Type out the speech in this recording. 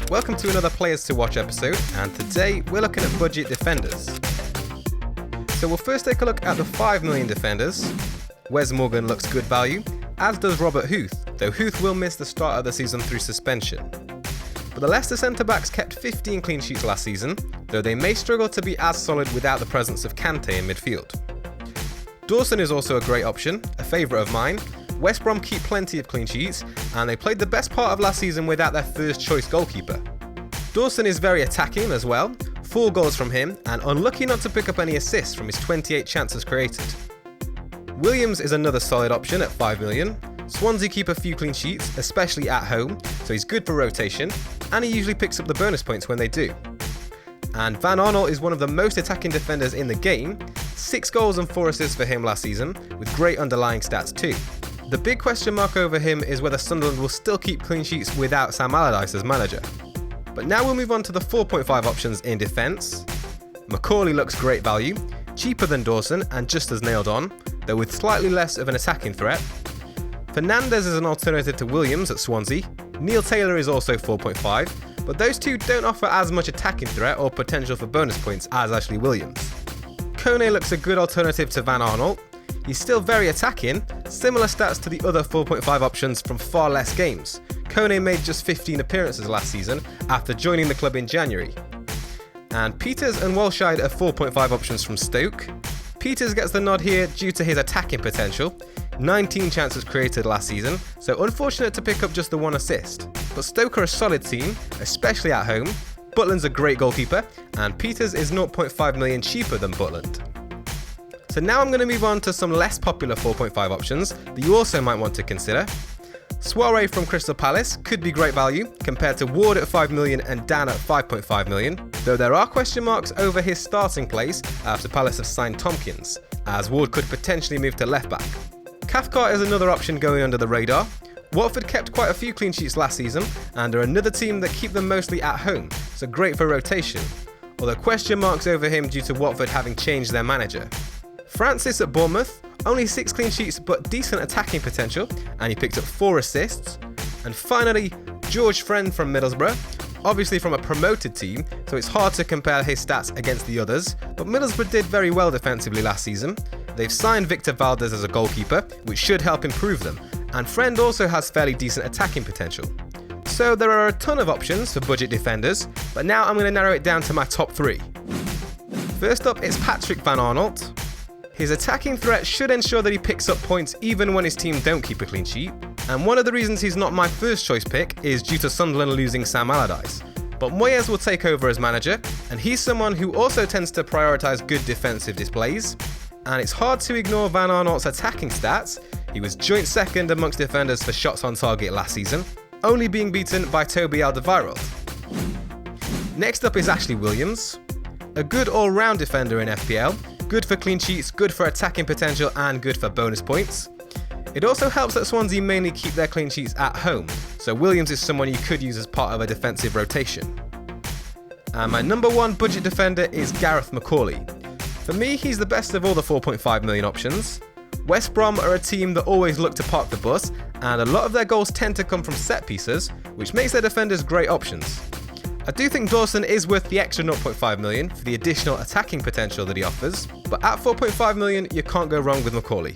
Welcome to another Players to Watch episode, and today we're looking at budget defenders. So we'll first take a look at the 5 million defenders. Wes Morgan looks good value, as does Robert Huth, though Huth will miss the start of the season through suspension. But the Leicester centre-backs kept 15 clean sheets last season, though they may struggle to be as solid without the presence of Kante in midfield. Dawson is also a great option, a favourite of mine. West Brom keep plenty of clean sheets, and they played the best part of last season without their first choice goalkeeper. Dawson is very attacking as well, 4 goals from him, and unlucky not to pick up any assists from his 28 chances created. Williams is another solid option at 5 million. Swansea keep a few clean sheets, especially at home, so he's good for rotation, and he usually picks up the bonus points when they do. And Van Aanholt is one of the most attacking defenders in the game, 6 goals and 4 assists for him last season, with great underlying stats too. The big question mark over him is whether Sunderland will still keep clean sheets without Sam Allardyce as manager. But now we'll move on to the 4.5 options in defence. McAULEY looks great value, cheaper than Dawson and just as nailed on, though with slightly less of an attacking threat. Fernandez is an alternative to Williams at Swansea. Neil Taylor is also 4.5, but those two don't offer as much attacking threat or potential for bonus points as Ashley Williams. Kone looks a good alternative to Van Aanholt. He's still very attacking, similar stats to the other 4.5 options from far less games. Kone made just 15 appearances last season after joining the club in January. And Peters and Walshide are 4.5 options from Stoke. Peters gets the nod here due to his attacking potential, 19 chances created last season, so unfortunate to pick up just the 1 assist. But Stoke are a solid team, especially at home. Butland's a great goalkeeper, and Peters is 0.5 million cheaper than Butland. So now I'm going to move on to some less popular 4.5 options that you also might want to consider. Soiree from Crystal Palace could be great value compared to Ward at 5 million and Dan at 5.5 million, though there are question marks over his starting place after Palace have signed Tompkins, as Ward could potentially move to left back. Cathcart is another option going under the radar. Watford kept quite a few clean sheets last season and are another team that keep them mostly at home, so great for rotation, although question marks over him due to Watford having changed their manager. Francis at Bournemouth, only 6 clean sheets but decent attacking potential, and he picked up 4 assists. And finally, George Friend from Middlesbrough, obviously from a promoted team, so it's hard to compare his stats against the others, but Middlesbrough did very well defensively last season. They've signed Victor Valdez as a goalkeeper, which should help improve them, and Friend also has fairly decent attacking potential. So there are a ton of options for budget defenders, but now I'm going to narrow it down to my top 3. First up is Patrick Van Aanholt. His attacking threat should ensure that he picks up points even when his team don't keep a clean sheet, and one of the reasons he's not my first choice pick is due to Sunderland losing Sam Allardyce. But Moyes will take over as manager, and he's someone who also tends to prioritise good defensive displays, and it's hard to ignore Van Aanholt's attacking stats. He was joint second amongst defenders for shots on target last season, only being beaten by Toby Alderweireld. Next up is Ashley Williams, a good all-round defender in FPL, good for clean sheets, good for attacking potential, and good for bonus points. It also helps that Swansea mainly keep their clean sheets at home, so Williams is someone you could use as part of a defensive rotation. And my number 1 budget defender is Gareth McAULEY. For me, he's the best of all the 4.5 million options. West Brom are a team that always look to park the bus, and a lot of their goals tend to come from set pieces, which makes their defenders great options. I do think Dawson is worth the extra 0.5 million for the additional attacking potential that he offers, but at 4.5 million you can't go wrong with McAULEY.